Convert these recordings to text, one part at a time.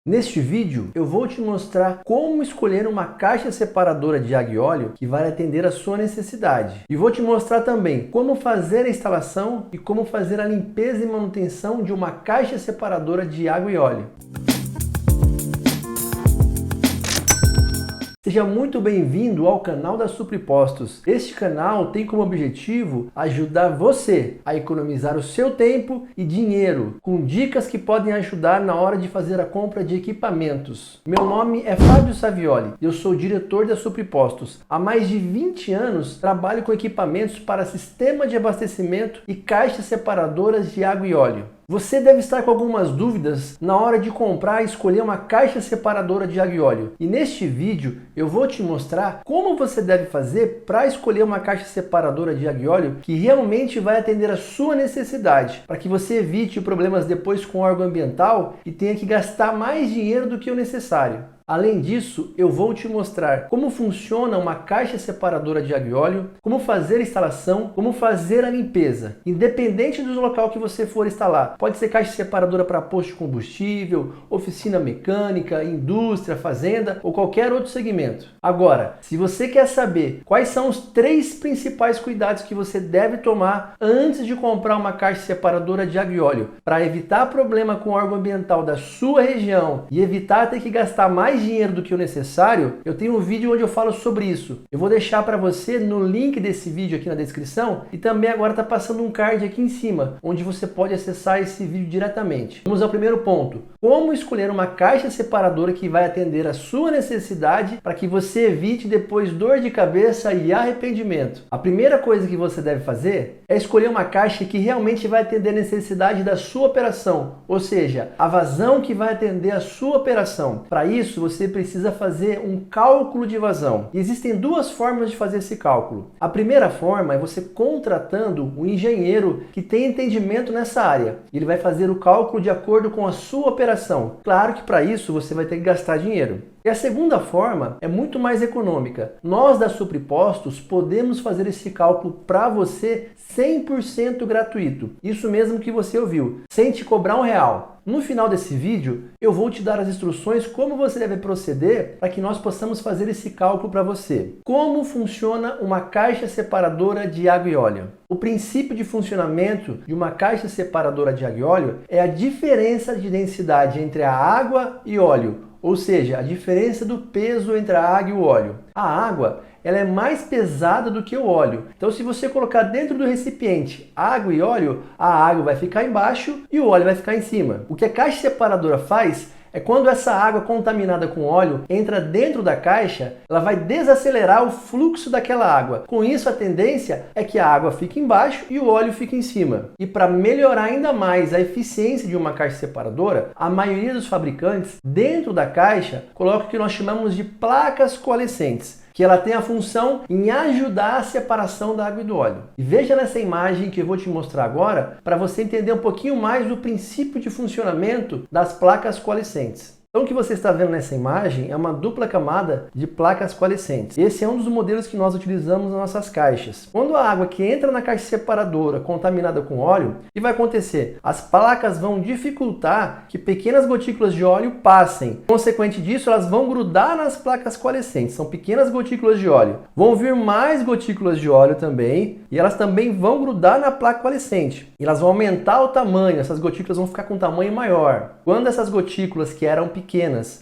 Neste vídeo eu vou te mostrar como escolher uma caixa separadora de água e óleo que vai atender a sua necessidade. E vou te mostrar também como fazer a instalação e como fazer a limpeza e manutenção de uma caixa separadora de água e óleo. Seja muito bem-vindo ao canal da Supripostos. Este canal tem como objetivo ajudar você a economizar o seu tempo e dinheiro com dicas que podem ajudar na hora de fazer a compra de equipamentos. Meu nome é Fábio Savioli, eu sou diretor da Supripostos. Há mais de 20 anos trabalho com equipamentos para sistema de abastecimento e caixas separadoras de água e óleo. Você deve estar com algumas dúvidas na hora de comprar e escolher uma caixa separadora de água e óleo. E neste vídeo eu vou te mostrar como você deve fazer para escolher uma caixa separadora de água e óleo que realmente vai atender a sua necessidade, para que você evite problemas depois com o órgão ambiental e tenha que gastar mais dinheiro do que o necessário. Além disso, eu vou te mostrar como funciona uma caixa separadora de água e óleo, como fazer a instalação, como fazer a limpeza, independente do local que você for instalar. Pode ser caixa separadora para posto de combustível, oficina mecânica, indústria, fazenda ou qualquer outro segmento. Agora, se você quer saber quais são os 3 principais cuidados que você deve tomar antes de comprar uma caixa separadora de água e óleo, para evitar problema com o órgão ambiental da sua região e evitar ter que gastar mais dinheiro do que o necessário, eu tenho um vídeo onde eu falo sobre isso. Eu vou deixar para você no link desse vídeo aqui na descrição e também agora está passando um card aqui em cima, onde você pode acessar esse vídeo diretamente. Vamos ao primeiro ponto. Como escolher uma caixa separadora que vai atender a sua necessidade para que você evite depois dor de cabeça e arrependimento. A primeira coisa que você deve fazer é escolher uma caixa que realmente vai atender a necessidade da sua operação, ou seja, a vazão que vai atender a sua operação. Para isso, você precisa fazer um cálculo de vazão. E existem 2 formas de fazer esse cálculo. A primeira forma é você contratando um engenheiro que tem entendimento nessa área. Ele vai fazer o cálculo de acordo com a sua operação. Claro que para isso você vai ter que gastar dinheiro. E a segunda forma é muito mais econômica. Nós da Supripostos podemos fazer esse cálculo para você 100% gratuito. Isso mesmo que você ouviu, sem te cobrar R$1. No final desse vídeo, eu vou te dar as instruções como você deve proceder para que nós possamos fazer esse cálculo para você. Como funciona uma caixa separadora de água e óleo? O princípio de funcionamento de uma caixa separadora de água e óleo é a diferença de densidade entre a água e óleo, ou seja, a diferença do peso entre a água e o óleo. A água ela é mais pesada do que o óleo. Então, se você colocar dentro do recipiente água e óleo, a água vai ficar embaixo e o óleo vai ficar em cima. O que a caixa separadora faz é quando essa água contaminada com óleo entra dentro da caixa, ela vai desacelerar o fluxo daquela água. Com isso, a tendência é que a água fique embaixo e o óleo fique em cima. E para melhorar ainda mais a eficiência de uma caixa separadora, a maioria dos fabricantes, dentro da caixa, coloca o que nós chamamos de placas coalescentes, que ela tem a função em ajudar a separação da água e do óleo. E veja nessa imagem que eu vou te mostrar agora, para você entender um pouquinho mais do princípio de funcionamento das placas coalescentes. Então o que você está vendo nessa imagem é uma dupla camada de placas coalescentes. Esse é um dos modelos que nós utilizamos nas nossas caixas. Quando a água que entra na caixa separadora contaminada com óleo, o que vai acontecer? As placas vão dificultar que pequenas gotículas de óleo passem. Consequente disso, elas vão grudar nas placas coalescentes. São pequenas gotículas de óleo. Vão vir mais gotículas de óleo também e elas também vão grudar na placa coalescente. E elas vão aumentar o tamanho, essas gotículas vão ficar com um tamanho maior. Quando essas gotículas que eram pequenas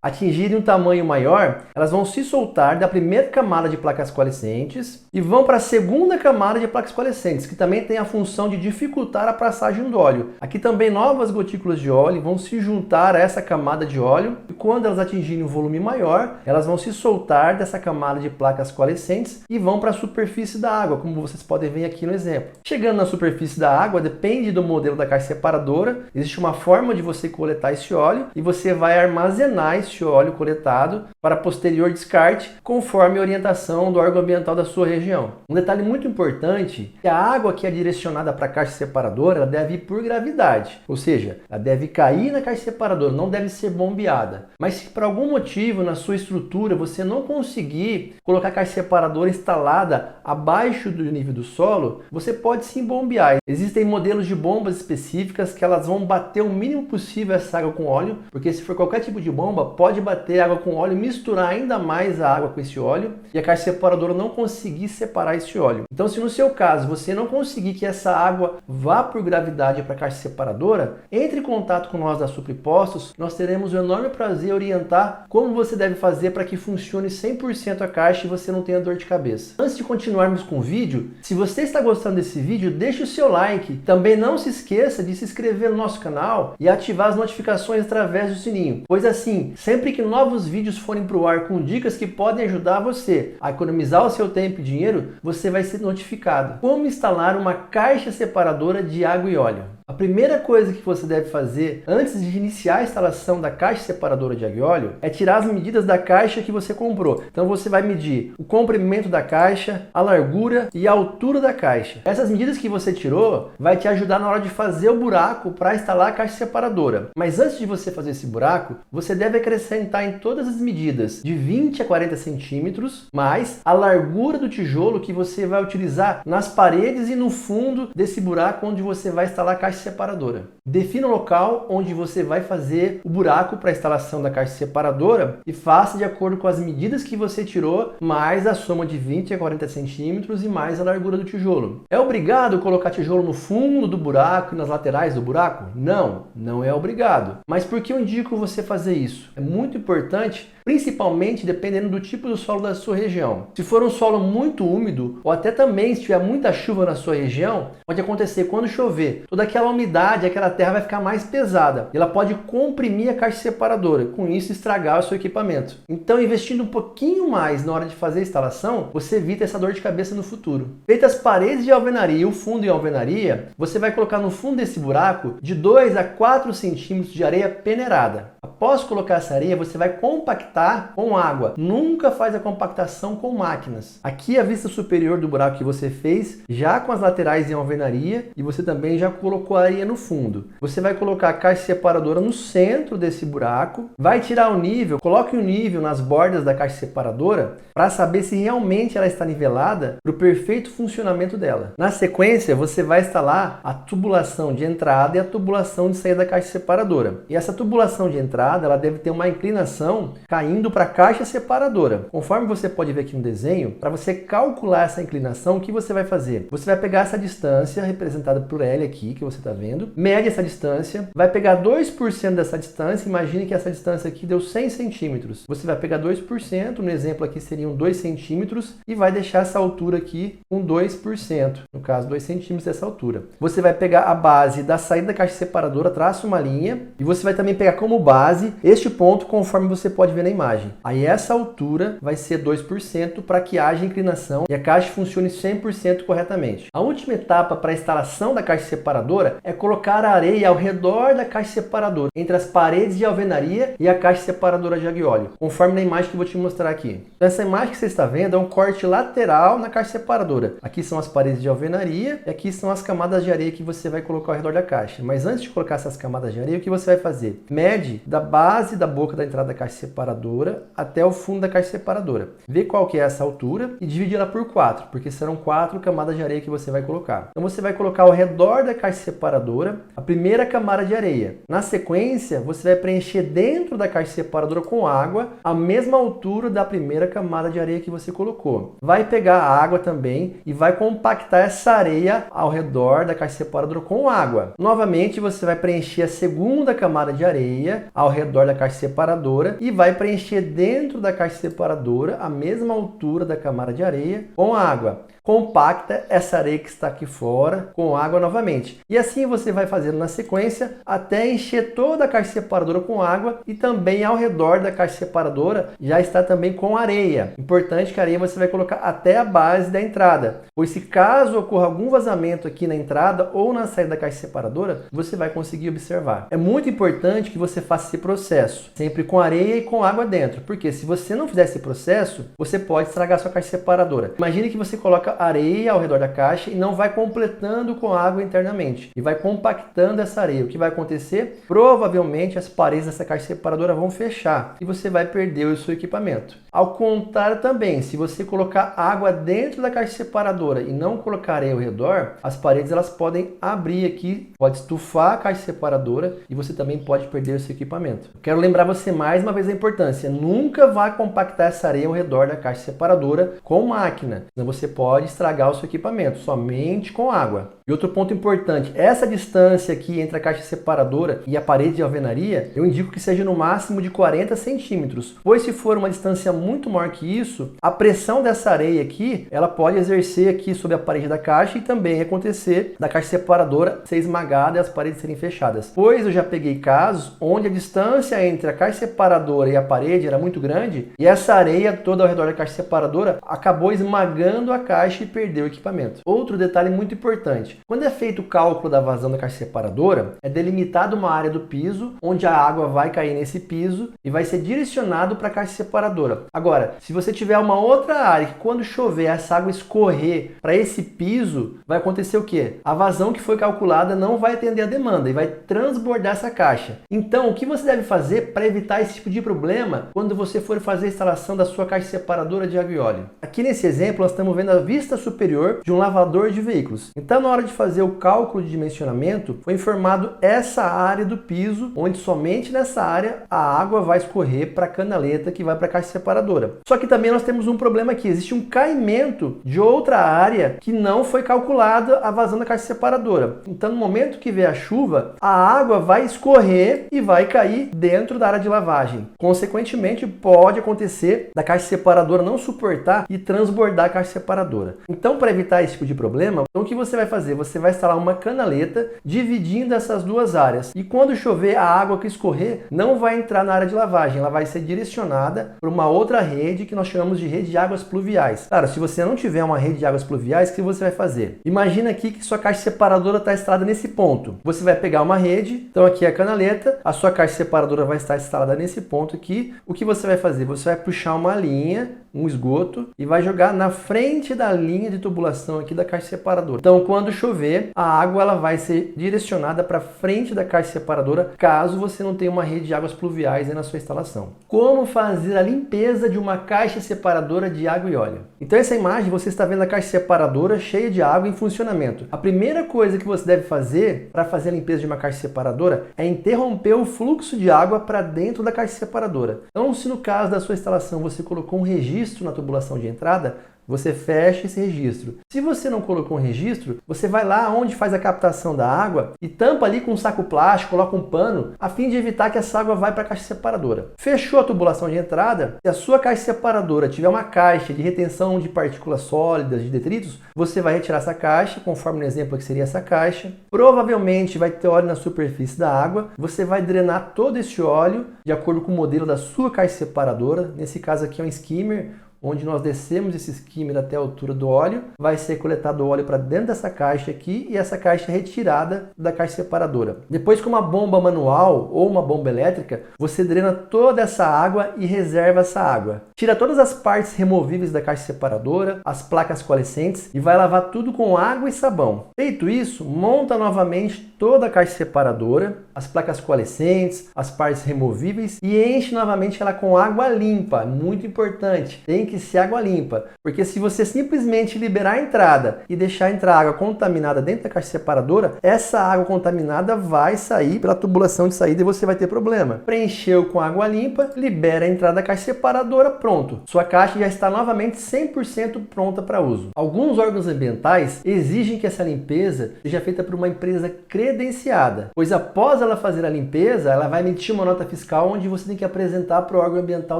atingirem um tamanho maior, elas vão se soltar da primeira camada de placas coalescentes e vão para a segunda camada de placas coalescentes, que também tem a função de dificultar a passagem do óleo. Aqui também novas gotículas de óleo vão se juntar a essa camada de óleo e quando elas atingirem um volume maior, elas vão se soltar dessa camada de placas coalescentes e vão para a superfície da água, como vocês podem ver aqui no exemplo. Chegando na superfície da água, depende do modelo da caixa separadora, existe uma forma de você coletar esse óleo e você vai armazenar esse óleo coletado para posterior descarte conforme a orientação do órgão ambiental da sua região. Um detalhe muito importante é que a água que é direcionada para a caixa separadora ela deve ir por gravidade, ou seja, ela deve cair na caixa separadora, não deve ser bombeada. Mas se por algum motivo na sua estrutura você não conseguir colocar a caixa separadora instalada abaixo do nível do solo, você pode sim bombear. Existem modelos de bombas específicas que elas vão bater o mínimo possível essa água com óleo, porque se for qualquer tipo tipo de bomba pode bater água com óleo, misturar ainda mais a água com esse óleo e a caixa separadora não conseguir separar esse óleo. Então, se no seu caso você não conseguir que essa água vá por gravidade para a caixa separadora, entre em contato com nós da Supripostos, nós teremos o enorme prazer em orientar como você deve fazer para que funcione 100% a caixa e você não tenha dor de cabeça. Antes de continuarmos com o vídeo, se você está gostando desse vídeo, deixe o seu like. Também não se esqueça de se inscrever no nosso canal e ativar as notificações através do sininho, pois assim, sempre que novos vídeos forem para o ar com dicas que podem ajudar você a economizar o seu tempo e dinheiro, você vai ser notificado. Como instalar uma caixa separadora de água e óleo? A primeira coisa que você deve fazer antes de iniciar a instalação da caixa separadora de água e óleo é tirar as medidas da caixa que você comprou. Então você vai medir o comprimento da caixa, a largura e a altura da caixa. Essas medidas que você tirou vai te ajudar na hora de fazer o buraco para instalar a caixa separadora. Mas antes de você fazer esse buraco, você deve acrescentar em todas as medidas de 20 a 40 centímetros, mais a largura do tijolo que você vai utilizar nas paredes e no fundo desse buraco onde você vai instalar a caixa separadora. Defina o local onde você vai fazer o buraco para a instalação da caixa separadora e faça de acordo com as medidas que você tirou, mais a soma de 20 a 40 centímetros e mais a largura do tijolo. É obrigado colocar tijolo no fundo do buraco e nas laterais do buraco? Não, não é obrigado. Mas por que eu indico você fazer isso? É muito importante, principalmente dependendo do tipo do solo da sua região. Se for um solo muito úmido, ou até também se tiver muita chuva na sua região, pode acontecer quando chover, toda aquela umidade, aquela terra vai ficar mais pesada. E ela pode comprimir a caixa separadora, com isso estragar o seu equipamento. Então, investindo um pouquinho mais na hora de fazer a instalação, você evita essa dor de cabeça no futuro. Feitas as paredes de alvenaria e o fundo em alvenaria, você vai colocar no fundo desse buraco de 2 a 4 centímetros de areia peneirada. Após colocar essa areia, você vai compactar com água. Nunca faz a compactação com máquinas. Aqui a vista superior do buraco que você fez, já com as laterais em alvenaria, e você também já colocou a areia no fundo. Você vai colocar a caixa separadora no centro desse buraco, vai tirar o nível, coloque o nível nas bordas da caixa separadora para saber se realmente ela está nivelada para o perfeito funcionamento dela. Na sequência, você vai instalar a tubulação de entrada e a tubulação de saída da caixa separadora. E essa tubulação de entrada, ela deve ter uma inclinação caindo para a caixa separadora. Conforme você pode ver aqui no desenho, para você calcular essa inclinação, o que você vai fazer? Você vai pegar essa distância, representada por L aqui, que você está vendo, mede essa distância, vai pegar 2% dessa distância, imagine que essa distância aqui deu 100 centímetros. Você vai pegar 2%, no exemplo aqui seriam 2 centímetros, e vai deixar essa altura aqui com 2%, no caso 2 centímetros dessa altura. Você vai pegar a base da saída da caixa separadora, traça uma linha, e você vai também pegar como base este ponto, conforme você pode ver na imagem. Aí essa altura vai ser 2% para que haja inclinação e a caixa funcione 100% corretamente. A última etapa para a instalação da caixa separadora é colocar a areia ao redor da caixa separadora, entre as paredes de alvenaria e a caixa separadora de água e óleo, conforme na imagem que eu vou te mostrar aqui. Então, essa imagem que você está vendo é um corte lateral na caixa separadora. Aqui são as paredes de alvenaria e aqui são as camadas de areia que você vai colocar ao redor da caixa. Mas antes de colocar essas camadas de areia, o que você vai fazer? Mede da base da boca da entrada da caixa separadora até o fundo da caixa separadora. Vê qual que é essa altura e divide ela por 4, porque serão 4 camadas de areia que você vai colocar. Então você vai colocar ao redor da caixa separadora a primeira camada de areia. Na sequência, você vai preencher dentro da caixa separadora com água a mesma altura da primeira camada de areia que você colocou. Vai pegar a água também e vai compactar essa areia ao redor da caixa separadora com água. Novamente, você vai preencher a segunda camada de areia ao redor da caixa separadora e vai preencher dentro da caixa separadora a mesma altura da camada de areia com água. Compacta essa areia que está aqui fora com água novamente. E assim você vai fazendo na sequência até encher toda a caixa separadora com água e também ao redor da caixa separadora já está também com areia. Importante que a areia você vai colocar até a base da entrada, pois se caso ocorra algum vazamento aqui na entrada ou na saída da caixa separadora, você vai conseguir observar. É muito importante que você faça esse processo, sempre com areia e com água dentro, porque se você não fizer esse processo, você pode estragar a sua caixa separadora. Imagine que você coloca areia ao redor da caixa e não vai completando com água internamente e vai compactando essa areia. O que vai acontecer? Provavelmente as paredes dessa caixa separadora vão fechar e você vai perder o seu equipamento. Ao contrário também, se você colocar água dentro da caixa separadora e não colocar areia ao redor, as paredes elas podem abrir aqui, pode estufar a caixa separadora e você também pode perder o seu equipamento. Quero lembrar você mais uma vez a importância, nunca vá compactar essa areia ao redor da caixa separadora com máquina, senão você pode estragar o seu equipamento, somente com água. E outro ponto importante, essa distância aqui entre a caixa separadora e a parede de alvenaria, eu indico que seja no máximo de 40 centímetros, pois se for uma distância muito maior que isso, a pressão dessa areia aqui, ela pode exercer aqui sobre a parede da caixa e também acontecer da caixa separadora ser esmagada e as paredes serem fechadas. Pois eu já peguei casos onde a distância entre a caixa separadora e a parede era muito grande e essa areia toda ao redor da caixa separadora acabou esmagando a caixa e perdeu o equipamento. Outro detalhe muito importante, quando é feito o cálculo da vazão da caixa separadora, é delimitada uma área do piso onde a água vai cair nesse piso e vai ser direcionado para a caixa separadora. Agora, se você tiver uma outra área que quando chover essa água escorrer para esse piso, vai acontecer o quê? A vazão que foi calculada não vai atender a demanda e vai transbordar essa caixa. Então, o que você deve fazer para evitar esse tipo de problema quando você for fazer a instalação da sua caixa separadora de água e óleo? Aqui nesse exemplo, nós estamos vendo a vista superior de um lavador de veículos. Então, na hora de fazer o cálculo de dimensionamento, foi informado essa área do piso, onde somente nessa área a água vai escorrer para a canaleta que vai para a caixa separadora. Só que também nós temos um problema aqui, existe um caimento de outra área que não foi calculada a vazão da caixa separadora. Então, no momento que vier a chuva, a água vai escorrer e vai cair dentro da área de lavagem. Consequentemente, pode acontecer da caixa separadora não suportar e transbordar a caixa separadora. Então, para evitar esse tipo de problema, então, o que você vai fazer? Você vai instalar uma canaleta dividindo essas duas áreas. E quando chover, a água que escorrer não vai entrar na área de lavagem, ela vai ser direcionada para uma outra rede que nós chamamos de rede de águas pluviais. Claro, se você não tiver uma rede de águas pluviais, o que você vai fazer? Imagina aqui que sua caixa separadora está instalada nesse ponto. Você vai pegar uma rede, então aqui é a canaleta, a sua caixa separadora vai estar instalada nesse ponto aqui. O que você vai fazer? Você vai puxar uma linha, um esgoto, e vai jogar na frente da linha de tubulação aqui da caixa separadora. Então, quando chover, a água ela vai ser direcionada para frente da caixa separadora, caso você não tenha uma rede de águas pluviais aí na sua instalação. Como fazer a limpeza de uma caixa separadora de água e óleo? Então, essa imagem você está vendo a caixa separadora cheia de água em funcionamento. A primeira coisa que você deve fazer para fazer a limpeza de uma caixa separadora é interromper o fluxo de água para dentro da caixa separadora. Então, se no caso da sua instalação você colocou um registro na tubulação de entrada, você fecha esse registro. Se você não colocou um registro, você vai lá onde faz a captação da água e tampa ali com um saco plástico, coloca um pano, a fim de evitar que essa água vá para a caixa separadora. Fechou a tubulação de entrada, se a sua caixa separadora tiver uma caixa de retenção de partículas sólidas, de detritos, você vai retirar essa caixa, conforme no exemplo que seria essa caixa. Provavelmente vai ter óleo na superfície da água, você vai drenar todo esse óleo de acordo com o modelo da sua caixa separadora. Nesse caso aqui é um skimmer, onde nós descemos esse skimmer até a altura do óleo, vai ser coletado o óleo para dentro dessa caixa aqui e essa caixa é retirada da caixa separadora. Depois, com uma bomba manual ou uma bomba elétrica, você drena toda essa água e reserva essa água. Tira todas as partes removíveis da caixa separadora, as placas coalescentes e vai lavar tudo com água e sabão. Feito isso, monta novamente toda a caixa separadora, as placas coalescentes, as partes removíveis e enche novamente ela com água limpa. Muito importante, tem que ser água limpa, porque se você simplesmente liberar a entrada e deixar entrar água contaminada dentro da caixa separadora, essa água contaminada vai sair pela tubulação de saída e você vai ter problema. Preencheu com água limpa, libera a entrada da caixa separadora, pronto. Sua caixa já está novamente 100% pronta para uso. Alguns órgãos ambientais exigem que essa limpeza seja feita por uma empresa credenciada, pois após ela fazer a limpeza, ela vai emitir uma nota fiscal onde você tem que apresentar para o órgão ambiental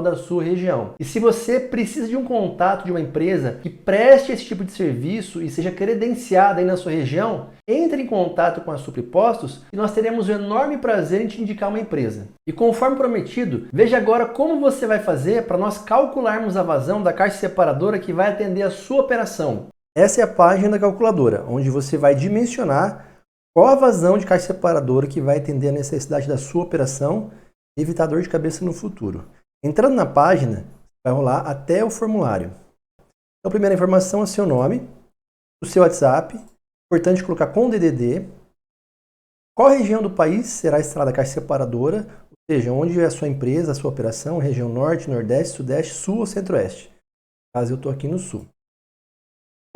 da sua região. E se você precisa de um contato de uma empresa que preste esse tipo de serviço e seja credenciada aí na sua região, entre em contato com a Supripostos e nós teremos o enorme prazer em te indicar uma empresa. E conforme prometido, veja agora como você vai fazer para nós calcularmos a vazão da caixa separadora que vai atender a sua operação. Essa é a página da calculadora, onde você vai dimensionar qual a vazão de caixa separadora que vai atender a necessidade da sua operação e evitar dor de cabeça no futuro. Entrando na página, vai rolar até o formulário. Então, a primeira informação é o seu nome, o seu WhatsApp, importante colocar com DDD, qual região do país será instalada a caixa separadora, Ou seja, onde é a sua empresa, a sua operação, região norte, nordeste, sudeste, sul ou centro-oeste. No caso, eu estou aqui no sul.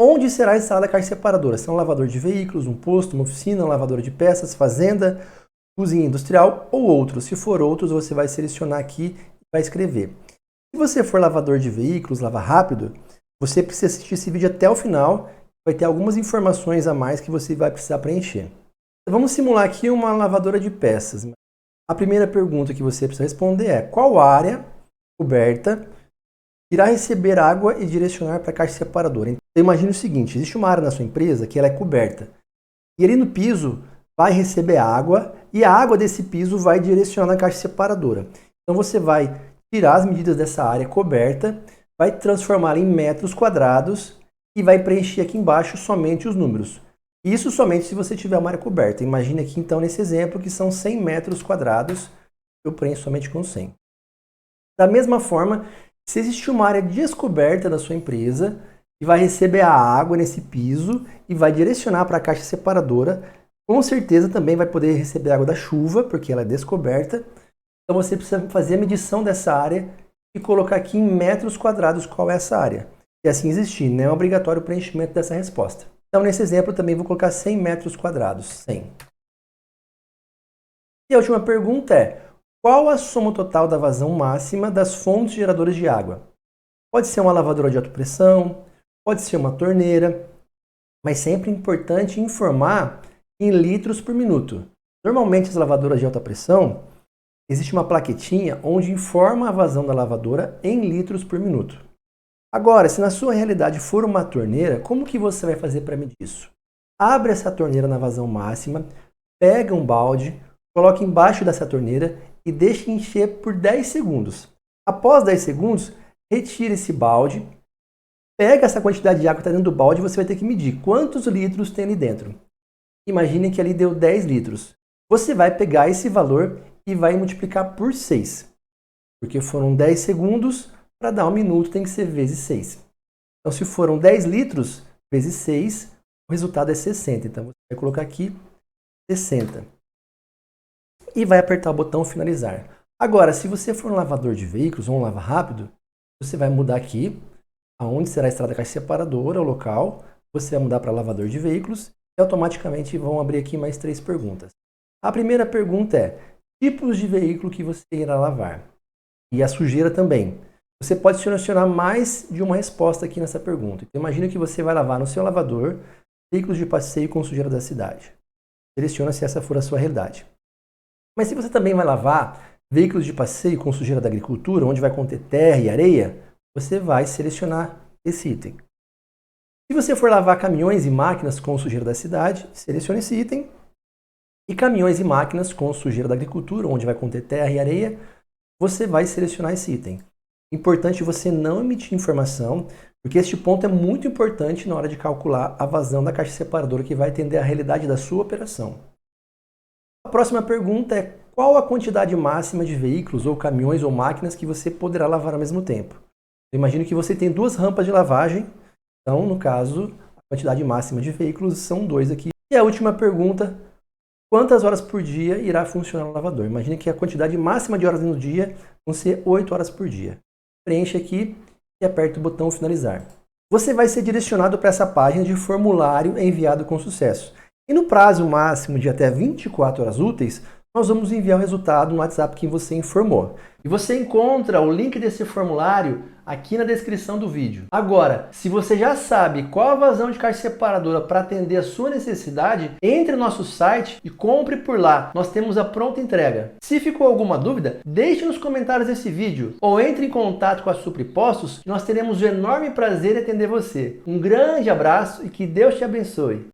Onde será instalada a caixa separadora? Se é um lavador de veículos, um posto, uma oficina, uma lavadora de peças, fazenda, cozinha industrial ou outros. Se for outros, você vai selecionar aqui e vai escrever. Se você for lavador de veículos, lava rápido, você precisa assistir esse vídeo até o final. Vai ter algumas informações a mais que você vai precisar preencher. Então, vamos simular aqui uma lavadora de peças. A primeira pergunta que você precisa responder é: qual área coberta irá receber água e direcionar para a caixa separadora? Então, imagine o seguinte: existe uma área na sua empresa que ela é coberta. E ali no piso vai receber água e a água desse piso vai direcionar na caixa separadora. Então você vai tirar as medidas dessa área coberta, vai transformar em metros quadrados e vai preencher aqui embaixo somente os números. Isso somente se você tiver uma área coberta. Imagine aqui então nesse exemplo que são 100 metros quadrados, eu preencho somente com 100. Da mesma forma, se existe uma área descoberta da sua empresa e vai receber a água nesse piso e vai direcionar para a caixa separadora, com certeza também vai poder receber água da chuva, porque ela é descoberta. Então você precisa fazer a medição dessa área e colocar aqui em metros quadrados qual é essa área. Se assim existir, não é obrigatório o preenchimento dessa resposta. Então nesse exemplo também vou colocar 100 metros quadrados, 100. E a última pergunta é: qual a soma total da vazão máxima das fontes geradoras de água? Pode ser uma lavadora de alta pressão, pode ser uma torneira, mas sempre é importante informar em litros por minuto. Normalmente as lavadoras de alta pressão, existe uma plaquetinha onde informa a vazão da lavadora em litros por minuto. Agora, se na sua realidade for uma torneira, como que você vai fazer para medir isso? Abre essa torneira na vazão máxima, pega um balde, coloca embaixo dessa torneira e deixe encher por 10 segundos. Após 10 segundos, retire esse balde, pega essa quantidade de água que está dentro do balde e você vai ter que medir quantos litros tem ali dentro. Imagine que ali deu 10 litros. Você vai pegar esse valor e vai multiplicar por 6. Porque foram 10 segundos, para dar 1 minuto tem que ser vezes 6. Então se foram 10 litros vezes 6, o resultado é 60. Então você vai colocar aqui 60. E vai apertar o botão finalizar. Agora, se você for um lavador de veículos ou um lava rápido, você vai mudar aqui, aonde será a estrada caixa separadora, o local, você vai mudar para lavador de veículos e automaticamente vão abrir aqui mais 3 perguntas. A primeira pergunta é: tipos de veículo que você irá lavar? E a sujeira também. Você pode selecionar mais de uma resposta aqui nessa pergunta. Então, imagine que você vai lavar no seu lavador veículos de passeio com sujeira da cidade. Seleciona se essa for a sua realidade. Mas se você também vai lavar veículos de passeio com sujeira da agricultura, onde vai conter terra e areia, você vai selecionar esse item. Se você for lavar caminhões e máquinas com sujeira da cidade, selecione esse item. E caminhões e máquinas com sujeira da agricultura, onde vai conter terra e areia, você vai selecionar esse item. Importante você não emitir informação, porque este ponto é muito importante na hora de calcular a vazão da caixa separadora que vai atender à realidade da sua operação. A próxima pergunta é: qual a quantidade máxima de veículos ou caminhões ou máquinas que você poderá lavar ao mesmo tempo? Eu imagino que você tem 2 rampas de lavagem, então no caso a quantidade máxima de veículos são 2 aqui. E a última pergunta: quantas horas por dia irá funcionar o lavador? Imagine que a quantidade máxima de horas no dia vão ser 8 horas por dia. Preenche aqui e aperta o botão finalizar. Você vai ser direcionado para essa página de formulário enviado com sucesso. E no prazo máximo de até 24 horas úteis, nós vamos enviar o resultado no WhatsApp que você informou. E você encontra o link desse formulário aqui na descrição do vídeo. Agora, se você já sabe qual a vazão de caixa separadora para atender a sua necessidade, entre no nosso site e compre por lá. Nós temos a pronta entrega. Se ficou alguma dúvida, deixe nos comentários desse vídeo ou entre em contato com a Supripostos, que nós teremos o enorme prazer em atender você. Um grande abraço e que Deus te abençoe.